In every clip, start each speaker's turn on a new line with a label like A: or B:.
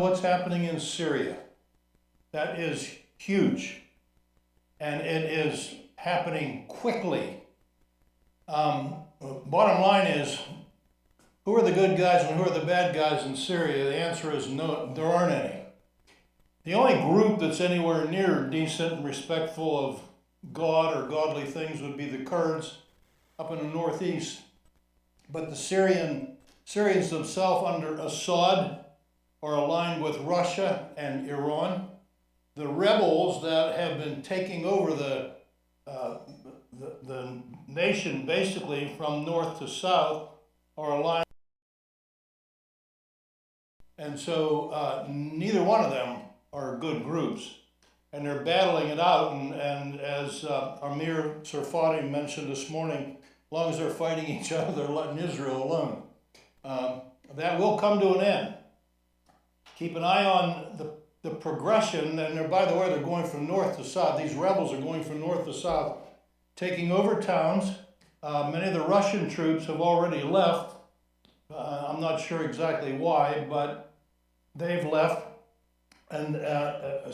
A: what's happening in Syria. That is huge, and it is happening quickly. Bottom line is, who are the good guys and who are the bad guys in Syria? The answer is no, there aren't any. The only group that's anywhere near decent and respectful of God or godly things would be the Kurds up in the northeast. But the Syrians themselves under Assad are aligned with Russia and Iran. The rebels that have been taking over the nation basically from north to south are aligned. And so neither one of them are good groups. And they're battling it out. And as Amir Sarfati mentioned this morning, as long as they're fighting each other, they're letting Israel alone. That will come to an end. Keep an eye on the progression, and by the way, they're going from north to south. These rebels are going from north to south, taking over towns. Many of the Russian troops have already left. I'm not sure exactly why, but they've left. And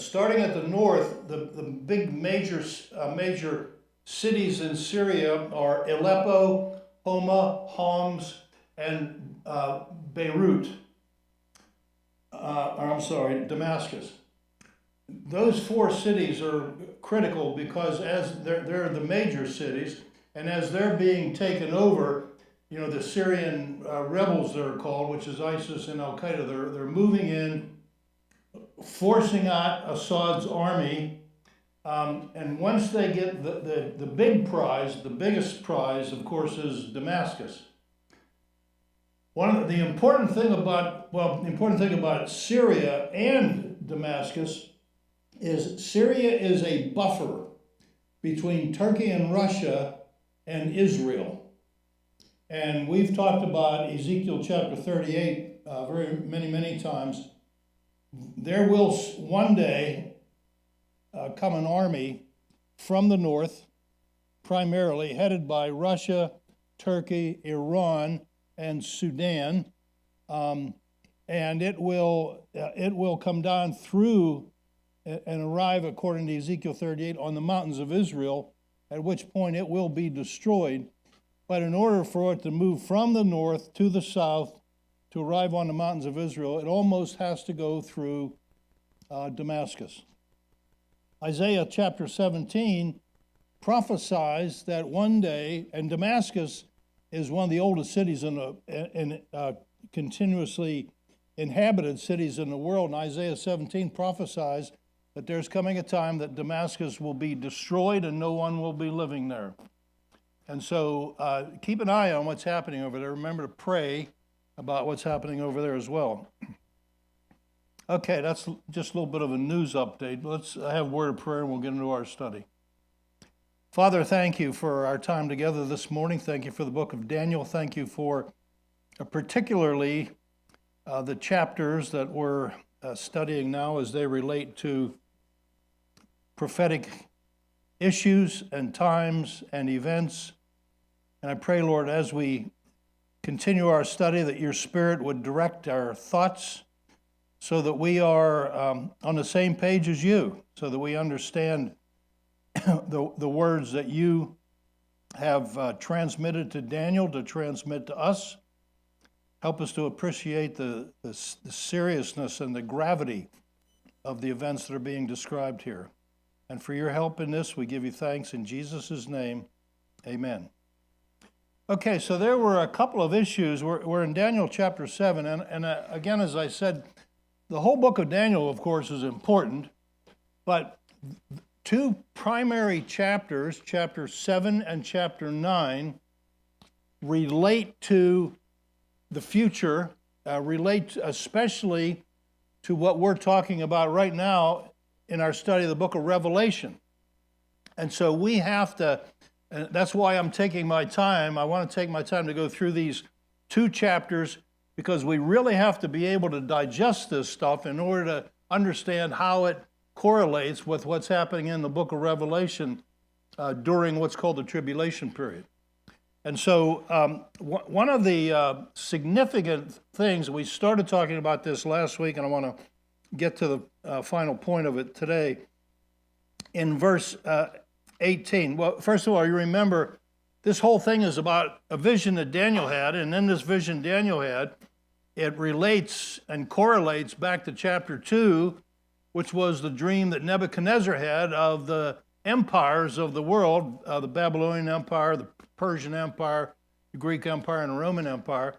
A: starting at the north, the big major cities in Syria are Aleppo, Homa, Homs, and Beirut. Damascus. Those four cities are critical because as they're the major cities, and as they're being taken over, the Syrian rebels, they're called, which is ISIS and Al Qaeda, they're moving in, forcing out Assad's army, and once they get the big prize, the biggest prize, of course, is Damascus. The important thing about Syria and Damascus is Syria is a buffer between Turkey and Russia and Israel. And we've talked about Ezekiel chapter 38 many times. There will one day come an army from the north, primarily headed by Russia, Turkey, Iran, and Sudan, and it will come down through and arrive, according to Ezekiel 38, on the mountains of Israel, at which point it will be destroyed. But in order for it to move from the north to the south to arrive on the mountains of Israel, it almost has to go through Damascus. Isaiah chapter 17 prophesies that one day, and Damascus is one of the oldest cities in continuously inhabited cities in the world. And Isaiah 17 prophesies that there's coming a time that Damascus will be destroyed and no one will be living there. And so keep an eye on what's happening over there. Remember to pray about what's happening over there as well. Okay, that's just a little bit of a news update. Let's have a word of prayer and we'll get into our study. Father, thank you for our time together this morning. Thank you for the book of Daniel. Thank you for particularly the chapters that we're studying now as they relate to prophetic issues and times and events. And I pray, Lord, as we continue our study, that your Spirit would direct our thoughts so that we are on the same page as you, so that we understand the words that you have transmitted to Daniel to transmit to us. Help us to appreciate the seriousness and the gravity of the events that are being described here. And for your help in this, we give you thanks in Jesus' name. Amen. Okay, so there were a couple of issues. We're in Daniel chapter 7, and again, as I said, the whole book of Daniel, of course, is important, but two primary chapters, chapter 7 and chapter 9, relate to the future, relate especially to what we're talking about right now in our study of the book of Revelation. And so we have to, and that's why I'm taking my time. I want to take my time to go through these two chapters because we really have to be able to digest this stuff in order to understand how it correlates with what's happening in the book of Revelation during what's called the tribulation period. And so one of the significant things, we started talking about this last week, and I want to get to the final point of it today. In verse 18, well, first of all, you remember this whole thing is about a vision that Daniel had, and in this vision Daniel had, it relates and correlates back to chapter 2, which was the dream that Nebuchadnezzar had of the empires of the world, the Babylonian Empire, the Persian Empire, the Greek Empire, and the Roman Empire.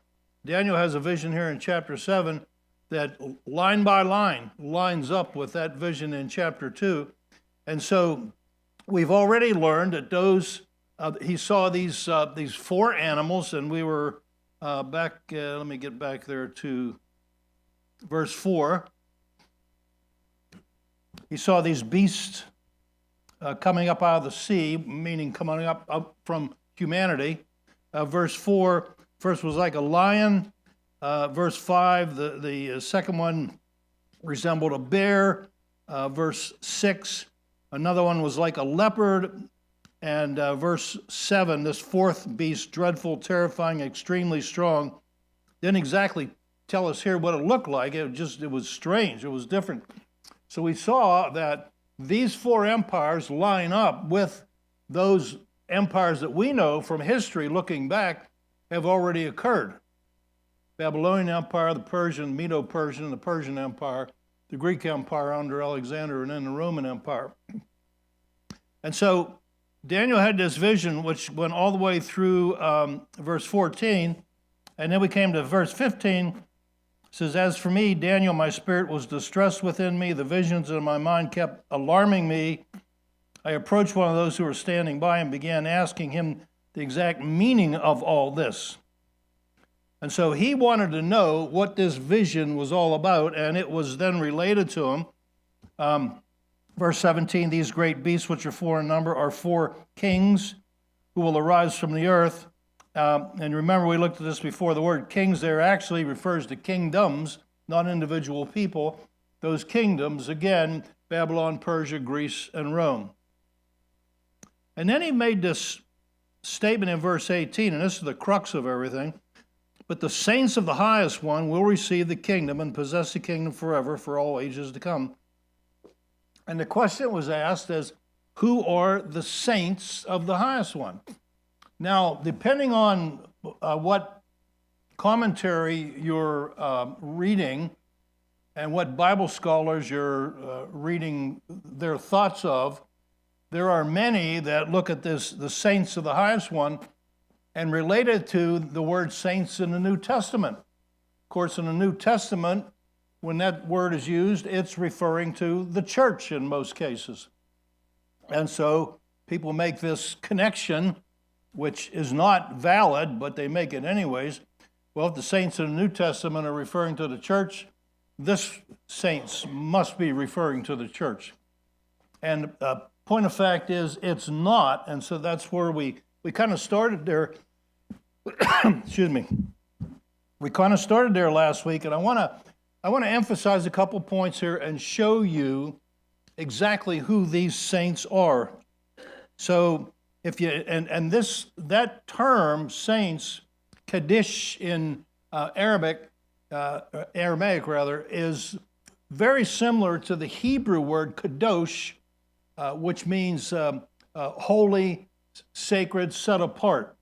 A: Daniel has a vision here in chapter 7 that line by line lines up with that vision in chapter 2. And so we've already learned that those, he saw these four animals, and we were back, let me get back there to verse 4. He saw these beasts coming up out of the sea, meaning coming up from humanity. Verse 4, first was like a lion. Verse 5, the second one resembled a bear. Verse 6, another one was like a leopard. And verse 7, this fourth beast, dreadful, terrifying, extremely strong, didn't exactly tell us here what it looked like. It was strange. It was different. So we saw that these four empires line up with those empires that we know from history looking back have already occurred. Babylonian Empire, the Persian, Medo-Persian, the Persian Empire, the Greek Empire under Alexander, and then the Roman Empire. And so Daniel had this vision which went all the way through verse 14, and then we came to verse 15. It says, as for me, Daniel, my spirit was distressed within me. The visions in my mind kept alarming me. I approached one of those who were standing by and began asking him the exact meaning of all this. And so he wanted to know what this vision was all about, and it was then related to him. Verse 17, these great beasts, which are four in number, are four kings who will arise from the earth. And remember, we looked at this before. The word kings there actually refers to kingdoms, not individual people. Those kingdoms, again, Babylon, Persia, Greece, and Rome. And then he made this statement in verse 18, and this is the crux of everything. But the saints of the highest one will receive the kingdom and possess the kingdom forever for all ages to come. And the question was asked as, who are the saints of the highest one? Now, depending on what commentary you're reading and what Bible scholars you're reading their thoughts of, there are many that look at this, the saints of the highest one, and relate it to the word saints in the New Testament. Of course, in the New Testament, when that word is used, it's referring to the church in most cases. And so people make this connection, which is not valid, but they make it anyways. Well, if the saints in the New Testament are referring to the church, this saints must be referring to the church. And point of fact is, it's not, and so that's where we kind of started there. Excuse me. We kind of started there last week, and I want to emphasize a couple points here and show you exactly who these saints are. So if you and that term saints, Kaddish in Aramaic is very similar to the Hebrew word kadosh, which means holy, sacred, set apart.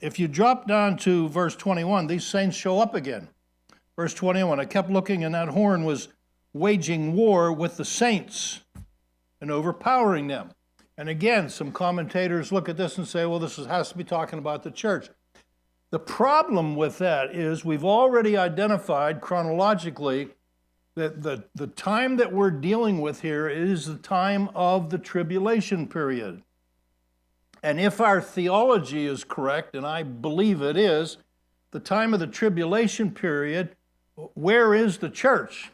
A: If you drop down to verse 21, these saints show up again. Verse 21, I kept looking, and that horn was waging war with the saints and overpowering them. And again, some commentators look at this and say, well, this has to be talking about the church. The problem with that is we've already identified chronologically that the time that we're dealing with here is the time of the tribulation period. And if our theology is correct, and I believe it is, the time of the tribulation period, where is the church?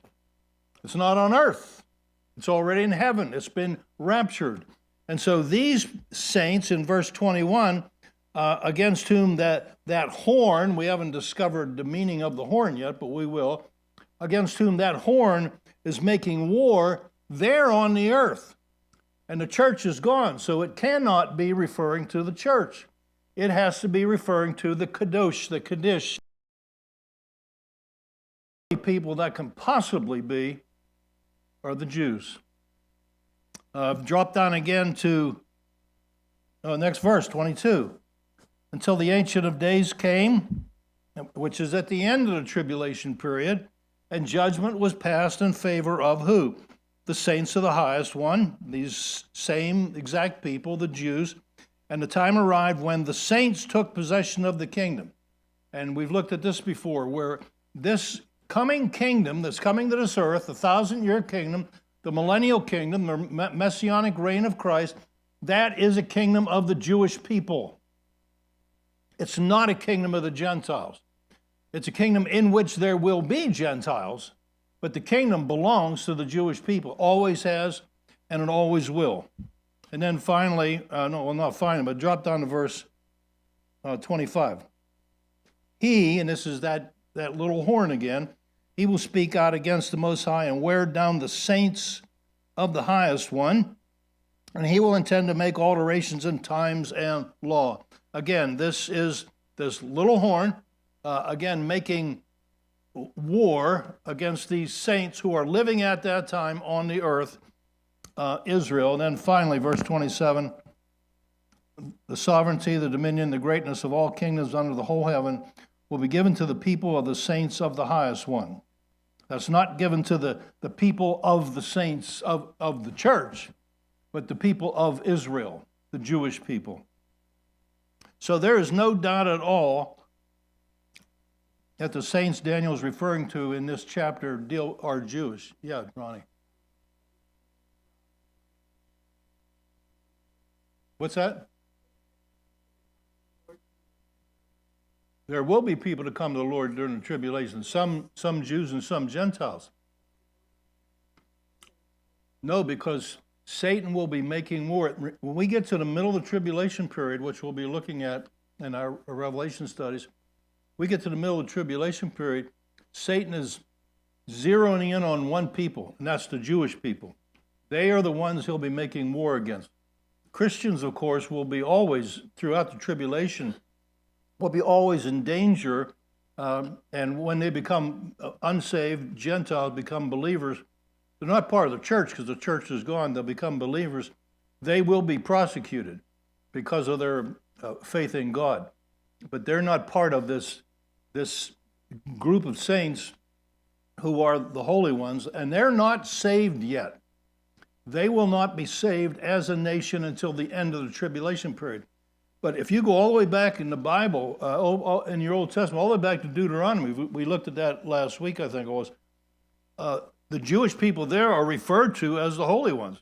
A: It's not on earth. It's already in heaven. It's been raptured. And so these saints in verse 21, against whom that horn, we haven't discovered the meaning of the horn yet, but we will, against whom that horn is making war, they're on the earth. And the church is gone, so it cannot be referring to the church. It has to be referring to the kadosh, the kaddish, people that can possibly be are the Jews. Drop down again to next verse, 22. Until the Ancient of Days came, which is at the end of the tribulation period, and judgment was passed in favor of who? The saints of the highest one, these same exact people, the Jews. And the time arrived when the saints took possession of the kingdom. And we've looked at this before, where this coming kingdom that's coming to this earth, the 1,000-year kingdom, the millennial kingdom, the messianic reign of Christ, that is a kingdom of the Jewish people. It's not a kingdom of the Gentiles. It's a kingdom in which there will be Gentiles, but the kingdom belongs to the Jewish people, always has, and it always will. And then finally, not finally, but drop down to verse 25. He, and this is that little horn again, he will speak out against the Most High and wear down the saints of the highest one, and he will intend to make alterations in times and law. Again, this is this little horn, again, making war against these saints who are living at that time on the earth, Israel. And then finally, verse 27, the sovereignty, the dominion, the greatness of all kingdoms under the whole heaven will be given to the people of the saints of the highest one. That's not given to the people of the saints of the church, but the people of Israel, the Jewish people. So there is no doubt at all that the saints Daniel is referring to in this chapter are Jewish. Yeah, Ronnie. What's that? There will be people to come to the Lord during the tribulation, some Jews and some Gentiles. No, because Satan will be making war. When we get to the middle of the tribulation period, which we'll be looking at in our Revelation studies, we get to the middle of the tribulation period, Satan is zeroing in on one people, and that's the Jewish people. They are the ones he'll be making war against. Christians, of course, will be always, throughout the tribulation, will be always in danger, and when they become unsaved, Gentiles become believers, they're not part of the church because the church is gone, they'll become believers, they will be prosecuted because of their faith in God. But they're not part of this group of saints who are the holy ones, and they're not saved yet. They will not be saved as a nation until the end of the tribulation period. But if you go all the way back in the Bible, in your Old Testament, all the way back to Deuteronomy, we looked at that last week, I think it was, the Jewish people there are referred to as the holy ones.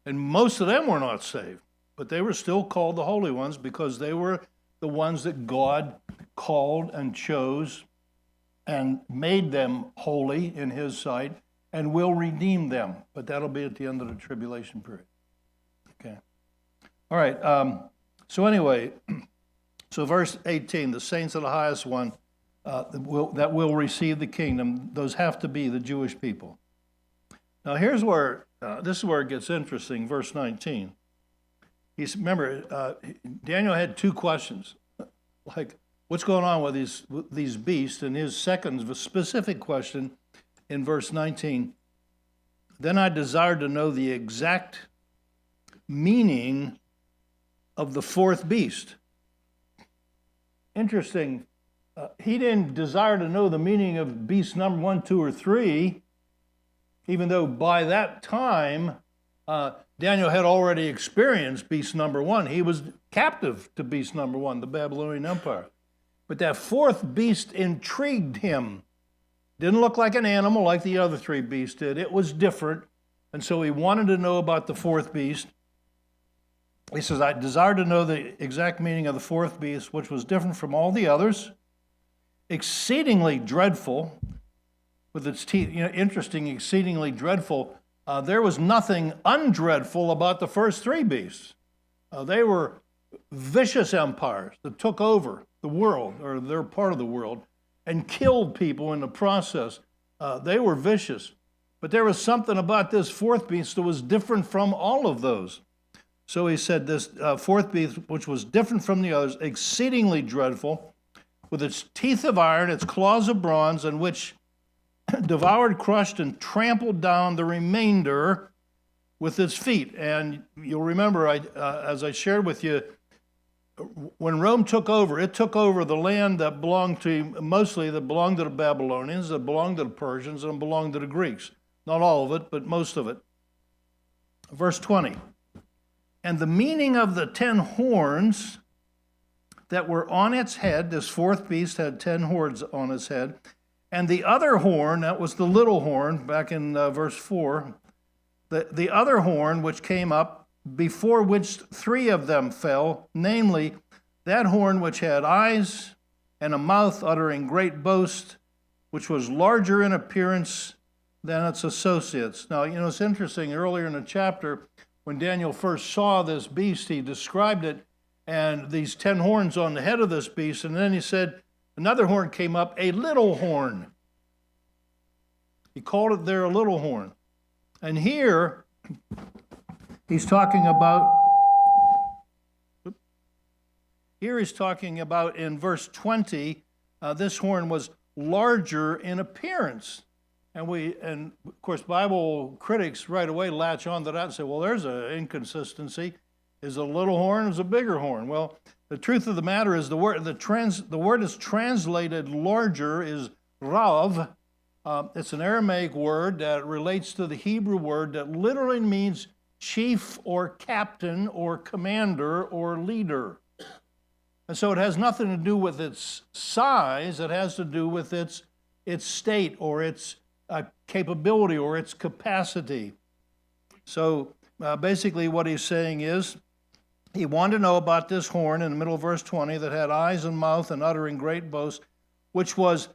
A: And most of them were not saved, but they were still called the holy ones because they were the ones that God called and chose and made them holy in his sight and will redeem them. But that'll be at the end of the tribulation period. Okay. All right. So anyway, so verse 18, the saints of the highest one that will receive the kingdom, those have to be the Jewish people. Now here's where, this is where it gets interesting, verse 19. Remember, Daniel had two questions, like what's going on with these beasts, and his second specific question in verse 19, then I desired to know the exact meaning of the fourth beast. Interesting, he didn't desire to know the meaning of beast number 1, 2, or 3, even though by that time, Daniel had already experienced beast number 1. He was captive to beast number 1, the Babylonian Empire. But that fourth beast intrigued him. Didn't look like an animal like the other three beasts did. It was different. And so he wanted to know about the fourth beast. He says, I desired to know the exact meaning of the fourth beast, which was different from all the others, exceedingly dreadful, with its teeth, interesting, exceedingly dreadful. There was nothing undreadful about the first three beasts. They were vicious empires that took over the world, or they're part of the world, and killed people in the process. They were vicious. But there was something about this fourth beast that was different from all of those. So he said this fourth beast, which was different from the others, exceedingly dreadful, with its teeth of iron, its claws of bronze, and which devoured, crushed, and trampled down the remainder with its feet. And you'll remember, as I shared with you, when Rome took over, it took over the land that belonged to, mostly that belonged to the Babylonians, that belonged to the Persians, and belonged to the Greeks. Not all of it, but most of it. Verse 20. And the meaning of the 10 horns that were on its head, this fourth beast had 10 horns on its head, and the other horn, that was the little horn, back in verse 4, the other horn which came up, before which 3 of them fell, namely, that horn which had eyes and a mouth uttering great boast, which was larger in appearance than its associates. Now, it's interesting, earlier in the chapter, when Daniel first saw this beast, he described it, and these 10 horns on the head of this beast, and then he said, another horn came up, a little horn. He called it there a little horn. And here, he's talking about in verse 20, this horn was larger in appearance. And of course, Bible critics right away latch on to that and say, well, there's an inconsistency. Is a little horn or is a bigger horn? Well, the truth of the matter is the word is translated larger is rav. It's an Aramaic word that relates to the Hebrew word that literally means chief or captain or commander or leader. And so it has nothing to do with its size. It has to do with its state or its capability or its capacity. So basically what he's saying is, he wanted to know about this horn in the middle of verse 20 that had eyes and mouth and uttering great boast, which was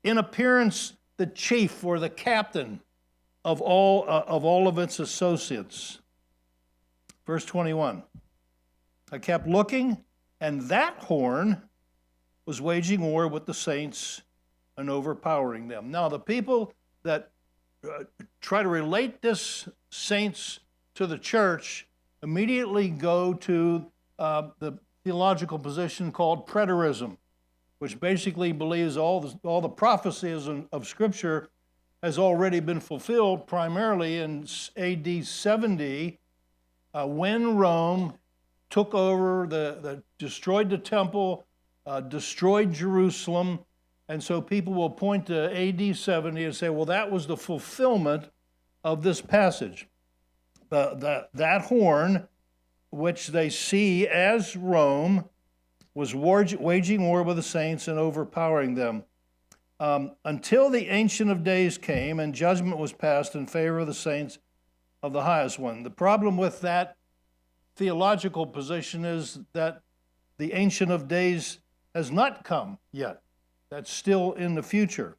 A: in appearance the chief or the captain of all of its associates. Verse 21. I kept looking, and that horn was waging war with the saints and overpowering them. Now, the people that try to relate this saints to the church immediately go to the theological position called preterism, which basically believes all the prophecies of Scripture has already been fulfilled, primarily in AD 70, when Rome took over, destroyed the temple, destroyed Jerusalem, and so people will point to AD 70 and say, well, that was the fulfillment of this passage. That horn, which they see as Rome, was waging war with the saints and overpowering them, until the Ancient of Days came and judgment was passed in favor of the saints of the highest one. The problem with that theological position is that the Ancient of Days has not come yet. That's still in the future.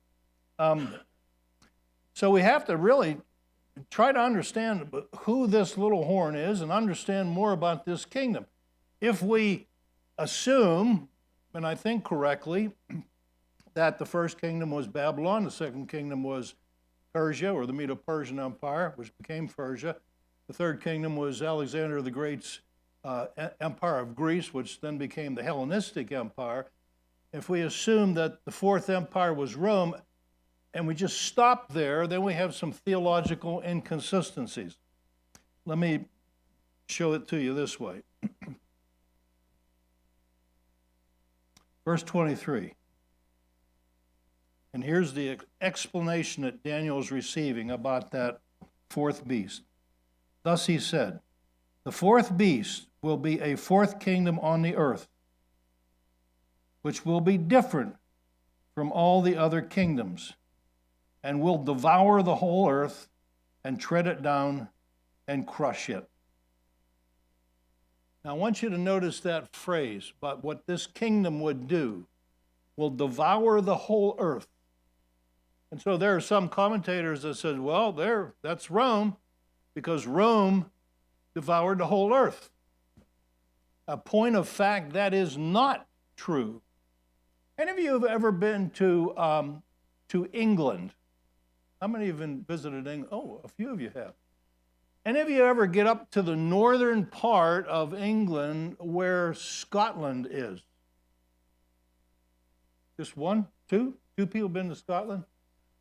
A: So we have to really try to understand who this little horn is and understand more about this kingdom. If we assume, and I think correctly, that the first kingdom was Babylon, the second kingdom was Persia, or the Medo-Persian Empire, which became Persia. The third kingdom was Alexander the Great's empire of Greece, which then became the Hellenistic Empire. If we assume that the fourth empire was Rome, and we just stop there, then we have some theological inconsistencies. Let me show it to you this way. Verse 23. And here's the explanation that Daniel is receiving about that fourth beast. Thus he said, the fourth beast will be a fourth kingdom on the earth, which will be different from all the other kingdoms, and will devour the whole earth and tread it down and crush it. Now I want you to notice that phrase about what this kingdom would do, will devour the whole earth. And so there are some commentators that said, well, that's Rome, because Rome devoured the whole earth. A point of fact, that is not true. Any of you have ever been to England? How many have visited England? Oh, a few of you have. Any of you ever get up to the northern part of England where Scotland is? Just one? Two? Two people been to Scotland?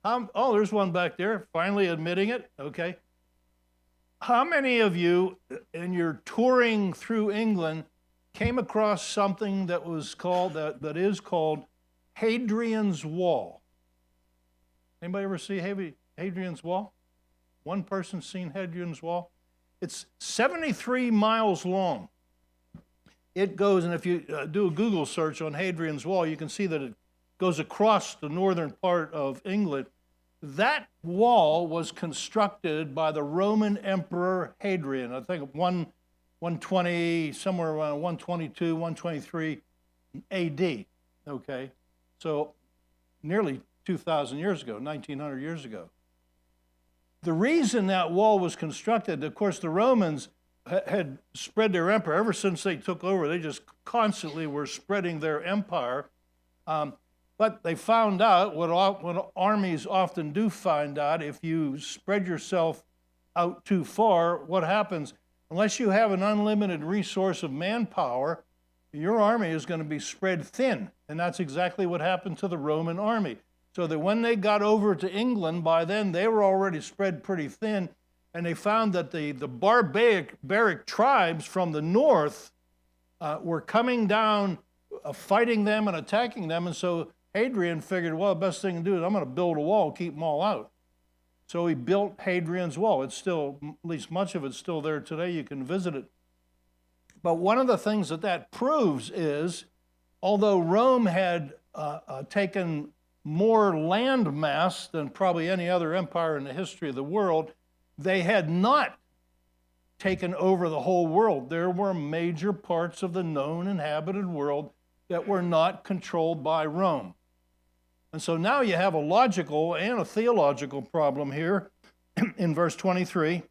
A: Oh, there's one back there, finally admitting it. Okay. How many of you, in your touring through England, came across something that was called, that is called Hadrian's Wall? Anybody ever see Hadrian's Wall? One person seen Hadrian's Wall? It's 73 miles long. It goes, and if you do a Google search on Hadrian's Wall, you can see that it goes across the northern part of England. That wall was constructed by the Roman Emperor Hadrian, I think 120, somewhere around 122, 123 AD, okay? So nearly 2,000 years ago, 1,900 years ago. The reason that wall was constructed, of course, the Romans had spread their empire. Ever since they took over, they just constantly were spreading their empire. But they found out what armies often do find out: if you spread yourself out too far, what happens? Unless you have an unlimited resource of manpower, your army is going to be spread thin. And that's exactly what happened to the Roman army. So that when they got over to England, by then they were already spread pretty thin, and they found that the barbaric tribes from the north were coming down, fighting them and attacking them, and so Hadrian figured, well, the best thing to do is I'm going to build a wall, keep them all out. So he built Hadrian's Wall. It's still, at least much of it's still there today. You can visit it. But one of the things that proves is, although Rome had taken more land mass than probably any other empire in the history of the world, they had not taken over the whole world. There were major parts of the known inhabited world that were not controlled by Rome. And so now you have a logical and a theological problem here in verse 23.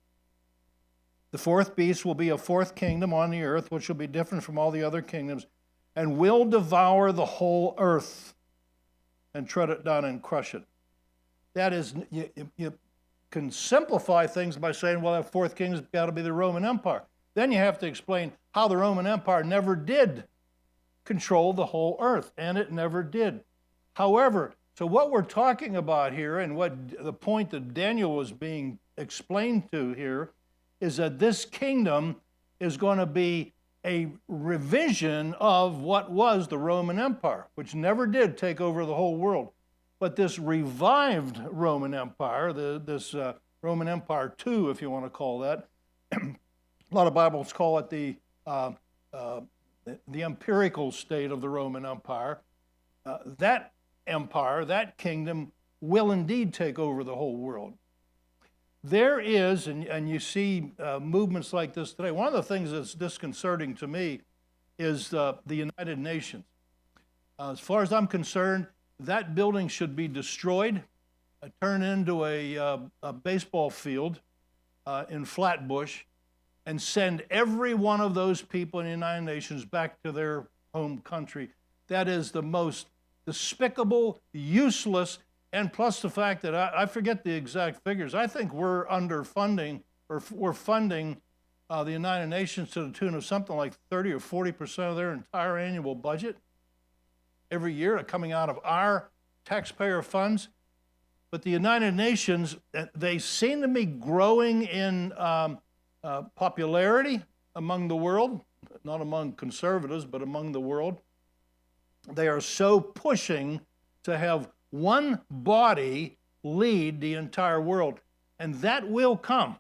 A: The fourth beast will be a fourth kingdom on the earth, which will be different from all the other kingdoms, and will devour the whole earth and tread it down and crush it. That is, you can simplify things by saying, well, that fourth kingdom's got to be the Roman Empire. Then you have to explain how the Roman Empire never did control the whole earth, and it never did. However, so what we're talking about here, and what the point that Daniel was being explained to here, is that this kingdom is going to be a revision of what was the Roman Empire, which never did take over the whole world. But this revived Roman Empire, this Roman Empire II, if you want to call that, a lot of Bibles call it the empirical state of the Roman Empire. That empire, that kingdom, will indeed take over the whole world. There is, and you see movements like this today. One of the things that's disconcerting to me is the United Nations. As far as I'm concerned, that building should be destroyed, turned into a baseball field in Flatbush, and send every one of those people in the United Nations back to their home country. That is the most despicable, useless, and plus the fact that I forget the exact figures. I think we're underfunding, or we're funding the United Nations to the tune of something like 30 or 40% of their entire annual budget every year, coming out of our taxpayer funds. But the United Nations, they seem to be growing in popularity among the world, not among conservatives, but among the world. They are so pushing to have one body lead the entire world, and that will come.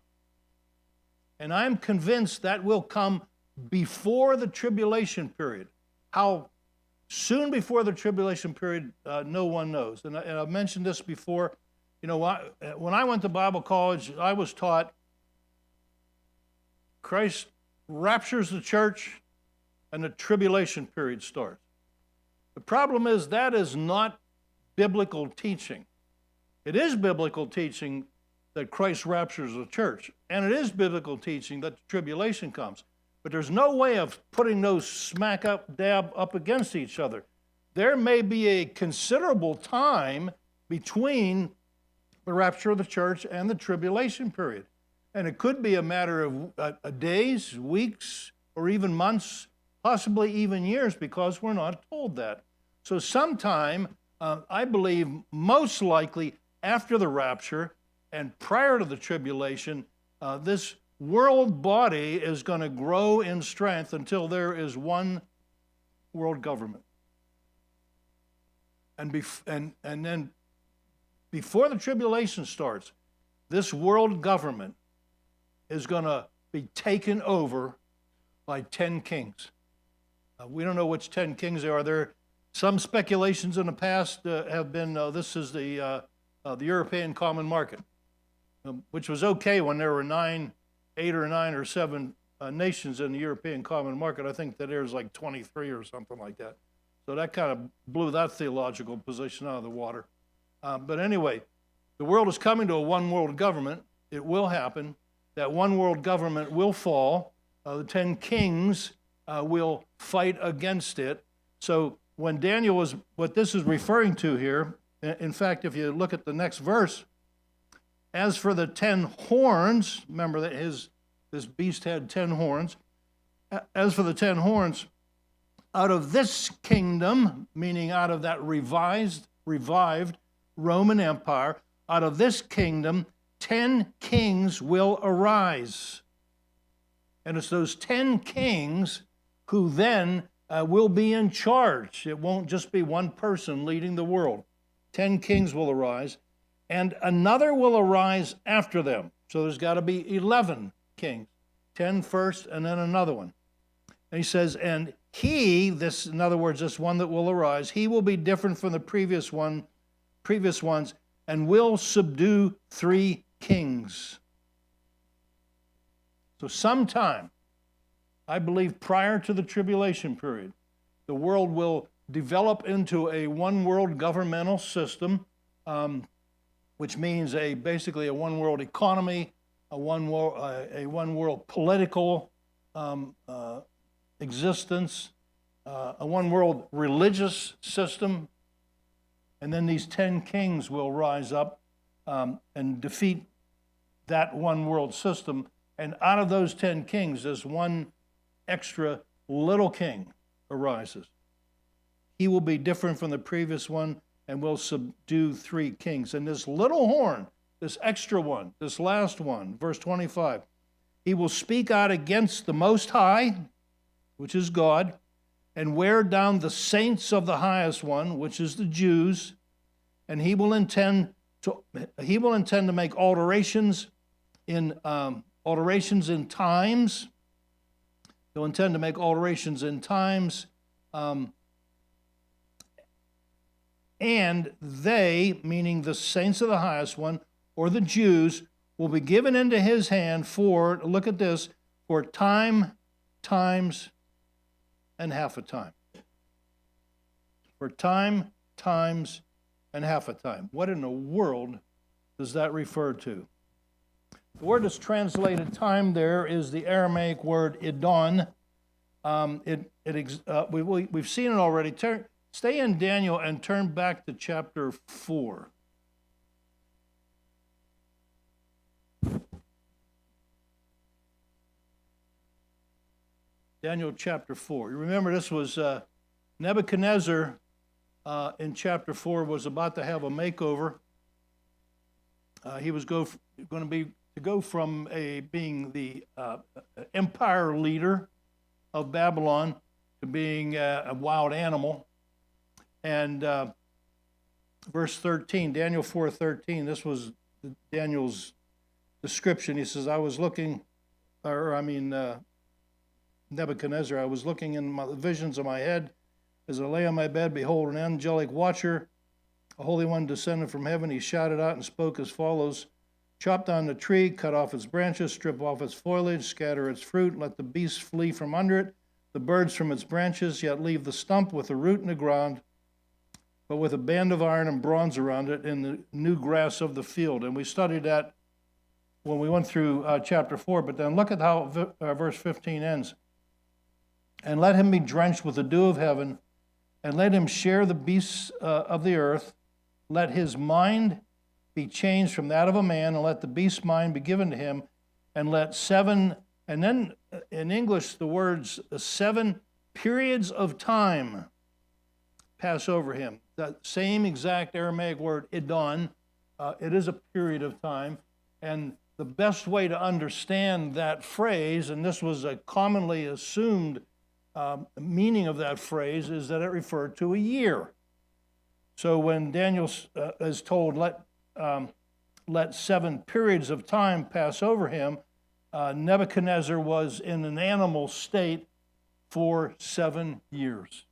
A: And I'm convinced that will come before the tribulation period. How soon before the tribulation period, no one knows. And I've mentioned this before. You know, when I went to Bible college, I was taught Christ raptures the church and the tribulation period starts. The problem is that is not biblical teaching. It is biblical teaching that Christ raptures the church, and it is biblical teaching that the tribulation comes. But there's no way of putting those smack up, dab up against each other. There may be a considerable time between the rapture of the church and the tribulation period. And it could be a matter of days, weeks, or even months, possibly even years, because we're not told that. So sometime, I believe most likely after the rapture and prior to the tribulation, this world body is going to grow in strength until there is one world government. And then before the tribulation starts, this world government is going to be taken over by 10 kings. We don't know which 10 kings there are. There are some speculations in the past have been this is the European common market, which was okay when there were 8 or 9 or 7 nations in the European common market. I think that there's like 23 or something like that. So that kind of blew that theological position out of the water. But anyway, the world is coming to a one world government. It will happen. That one world government will fall. The 10 kings will fight against it. So when Daniel was, what this is referring to here, in fact, if you look at the next verse, as for the 10 horns, remember that this beast had 10 horns. As for the 10 horns, out of this kingdom, meaning out of that revived Roman Empire, out of this kingdom, 10 kings will arise. And it's those 10 kings who then will be in charge. It won't just be one person leading the world. 10 kings will arise, and another will arise after them. So there's got to be 11 kings, 10 first, and then another one. And he says, and he, this, in other words, this one that will arise, he will be different from the previous ones, and will subdue 3 kings. So sometime, I believe prior to the tribulation period, the world will develop into a one world governmental system, which means basically a one world economy, a one world political existence, a one world religious system, and then these 10 kings will rise up and defeat that one world system. And out of those 10 kings, this one extra little king arises. He will be different from the previous one and will subdue 3 kings. And this little horn, this extra one, this last one, verse 25, he will speak out against the Most High, which is God, and wear down the saints of the highest one, which is the Jews, and he will intend to make alterations in times. He'll intend to make alterations in times, and they, meaning the saints of the highest one, or the Jews, will be given into his hand for, look at this, for time, times, and half a time. For time, times, and half a time. What in the world does that refer to? The word that's translated time there is the Aramaic word idon. We've seen it already. Stay in Daniel and turn back to chapter 4. Daniel chapter 4. You remember this was Nebuchadnezzar in chapter 4 was about to have a makeover. He was going to go from being the empire leader of Babylon to being a wild animal. And verse 13, Daniel 4:13, this was Daniel's description. He says, Nebuchadnezzar, I was looking in the visions of my head as I lay on my bed, behold, an angelic watcher, a holy one descended from heaven. He shouted out and spoke as follows: chop down the tree, cut off its branches, strip off its foliage, scatter its fruit, let the beasts flee from under it, the birds from its branches, yet leave the stump with the root in the ground, but with a band of iron and bronze around it in the new grass of the field. And we studied that when we went through chapter 4, but then look at how verse 15 ends. And let him be drenched with the dew of heaven, and let him share the beasts of the earth. Let his mind be changed from that of a man, and let the beast's mind be given to him, and let 7, and then in English the words 7 periods of time pass over him. That same exact Aramaic word, idon, It is a period of time. And the best way to understand that phrase, and this was a commonly assumed meaning of that phrase, is that it referred to a year. So when Daniel is told, let 7 periods of time pass over him, Nebuchadnezzar was in an animal state for 7 years.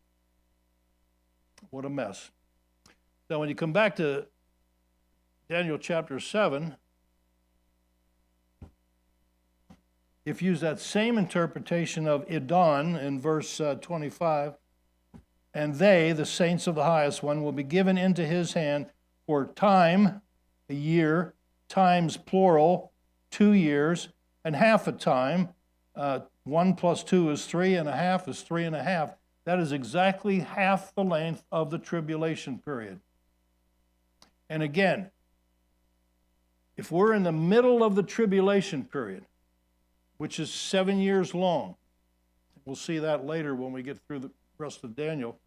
A: What a mess. So when you come back to Daniel chapter 7, if you use that same interpretation of Idon in verse 25, and they, the saints of the highest one, will be given into his hand for time, a year, times plural, 2 years, and half a time. 1 plus 2 is 3, and a half is 3 and a half. That is exactly half the length of the tribulation period. And again, if we're in the middle of the tribulation period, which is 7 years long, we'll see that later when we get through the rest of Daniel,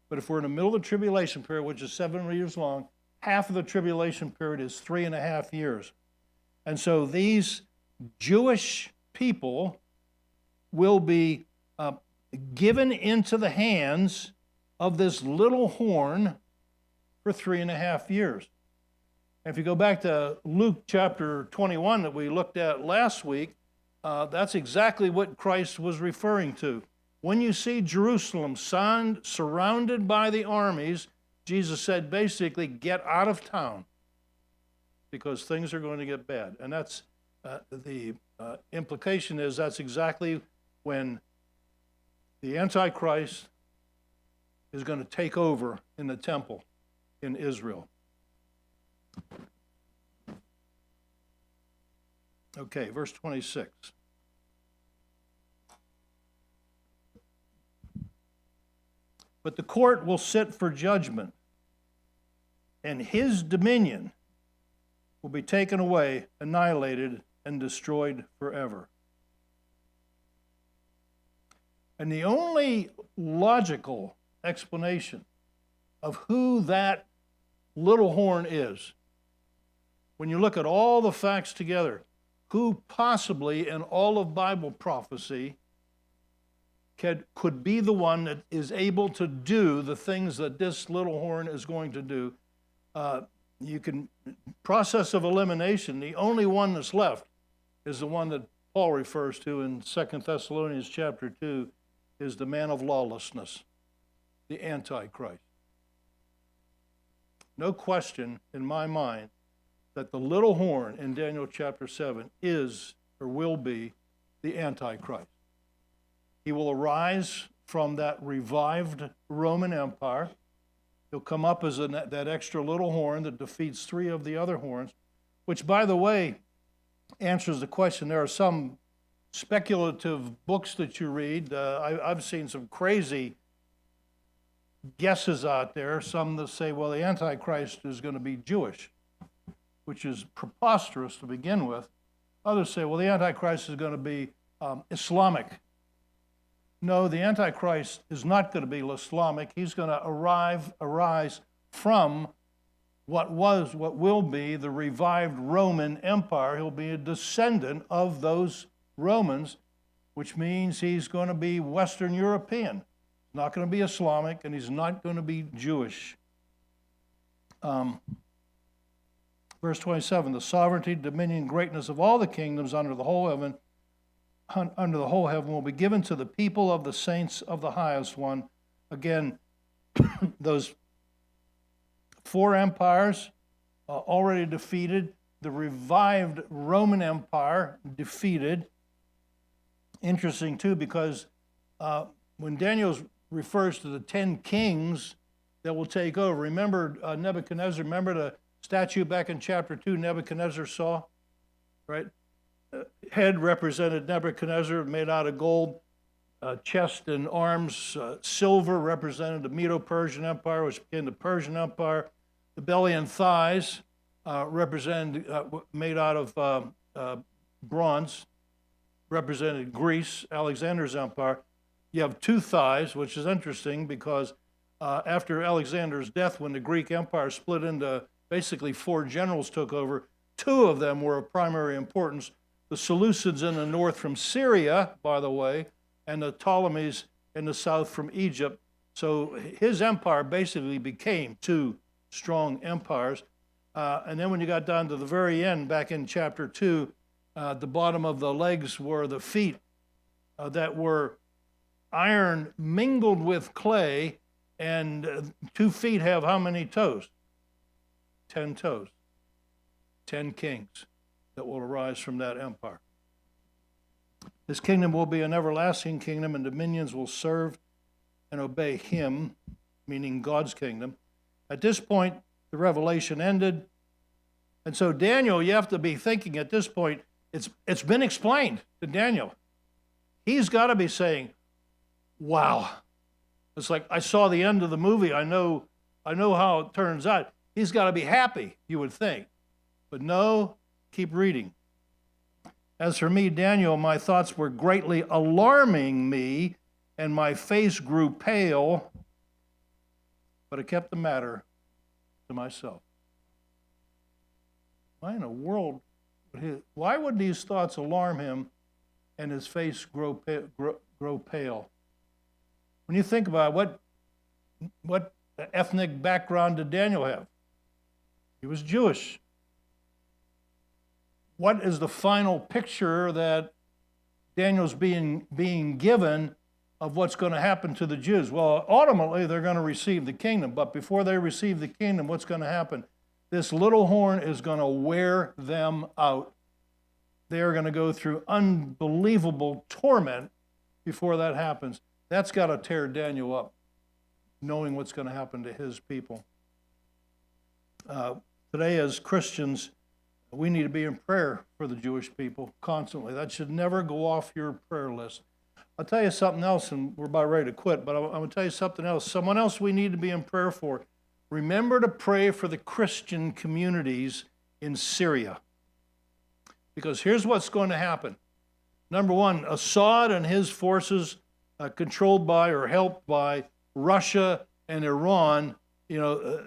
A: but if we're in the middle of the tribulation period, which is 7 years long, half of the tribulation period is 3.5 years. And so these Jewish people will be given into the hands of this little horn for 3.5 years. And if you go back to Luke chapter 21 that we looked at last week, that's exactly what Christ was referring to. When you see Jerusalem surrounded by the armies, Jesus said basically, get out of town because things are going to get bad. And that's the implication is that's exactly when the Antichrist is going to take over in the temple in Israel. Okay, verse 26. But the court will sit for judgment, and his dominion will be taken away, annihilated, and destroyed forever. And the only logical explanation of who that little horn is, when you look at all the facts together, who possibly in all of Bible prophecy could be the one that is able to do the things that this little horn is going to do. You can, process of elimination, the only one that's left is the one that Paul refers to in 2 Thessalonians chapter 2, is the man of lawlessness, the Antichrist. No question in my mind that the little horn in Daniel chapter 7 is or will be the Antichrist. He will arise from that revived Roman Empire. He'll come up as that extra little horn that defeats 3 of the other horns, which, by the way, answers the question. There are some speculative books that you read. I've seen some crazy guesses out there. Some that say, well, the Antichrist is going to be Jewish, which is preposterous to begin with. Others say, well, the Antichrist is going to be Islamic. No, the Antichrist is not going to be Islamic. He's going to arise from what will be the revived Roman Empire. He'll be a descendant of those Romans, which means he's going to be Western European. He's not going to be Islamic, and he's not going to be Jewish. Verse 27, the sovereignty, dominion, greatness of all the kingdoms under the whole heaven will be given to the people of the saints of the highest one. Again, those 4 empires already defeated, the revived Roman Empire defeated. Interesting too, because when Daniel refers to the 10 kings that will take over, remember Nebuchadnezzar, remember the statue back in chapter 2 Nebuchadnezzar saw, right? Head represented Nebuchadnezzar, made out of gold. Chest and arms, silver, represented the Medo-Persian Empire, which became the Persian Empire. The belly and thighs represented, made out of bronze, represented Greece, Alexander's empire. You have 2 thighs, which is interesting because after Alexander's death, when the Greek Empire split into basically 4 generals took over. 2 of them were of primary importance. The Seleucids in the north from Syria, by the way, and the Ptolemies in the south from Egypt. So his empire basically became 2 strong empires. And then when you got down to the very end, back in chapter 2, the bottom of the legs were the feet that were iron mingled with clay, and 2 feet have how many toes? 10 toes. 10 kings that will arise from that empire. This kingdom will be an everlasting kingdom, and dominions will serve and obey him, meaning God's kingdom. At this point, the revelation ended. And so Daniel, you have to be thinking at this point, it's been explained to Daniel. He's got to be saying, wow. It's like, I saw the end of the movie. I know how it turns out. He's got to be happy, you would think. But no, keep reading. As for me, Daniel, my thoughts were greatly alarming me, and my face grew pale, but I kept the matter to myself. Why in the world, why would these thoughts alarm him and his face grow pale? When you think about it, what ethnic background did Daniel have? He was Jewish. What is the final picture that Daniel's being given of what's going to happen to the Jews? Well, ultimately, they're going to receive the kingdom. But before they receive the kingdom, what's going to happen? This little horn is going to wear them out. They are going to go through unbelievable torment before that happens. That's got to tear Daniel up, knowing what's going to happen to his people. Today, as Christians, we need to be in prayer for the Jewish people constantly. That should never go off your prayer list. I'll tell you something else, and we're about ready to quit, but I'm going to tell you something else. Someone else we need to be in prayer for. Remember to pray for the Christian communities in Syria. Because here's what's going to happen. Number one, Assad and his forces, controlled by or helped by Russia and Iran, they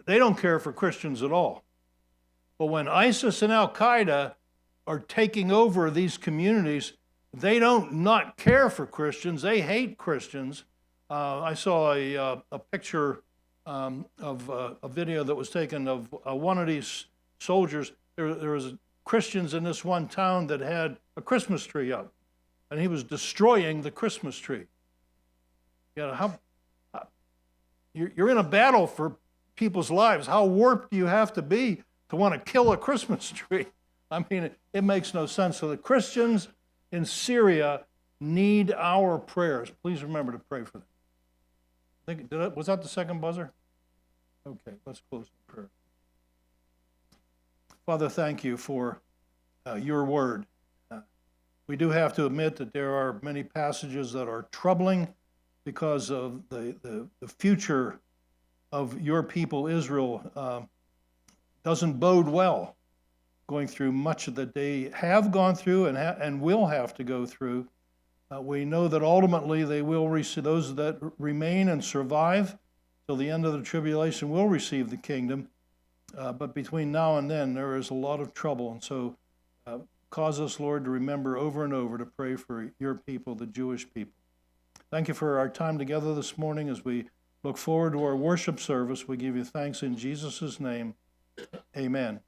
A: don't care for Christians at all. But when ISIS and Al-Qaeda are taking over these communities, they don't not care for Christians. They hate Christians. I saw a picture of a video that was taken of one of these soldiers. There was Christians in this one town that had a Christmas tree up, and he was destroying the Christmas tree. You're in a battle for people's lives. How warped do you have to be to want to kill a Christmas tree? I mean, it makes no sense. So the Christians in Syria need our prayers. Please remember to pray for them. Was that the second buzzer? Okay, let's close in prayer. Father, thank you for your word. We do have to admit that there are many passages that are troubling because of the future of your people, Israel, doesn't bode well, going through much of that they have gone through and will have to go through. We know that ultimately they will receive, those that remain and survive till the end of the tribulation will receive the kingdom. But between now and then, there is a lot of trouble. And so cause us, Lord, to remember over and over to pray for your people, the Jewish people. Thank you for our time together this morning. As we look forward to our worship service, we give you thanks in Jesus' name. Amen.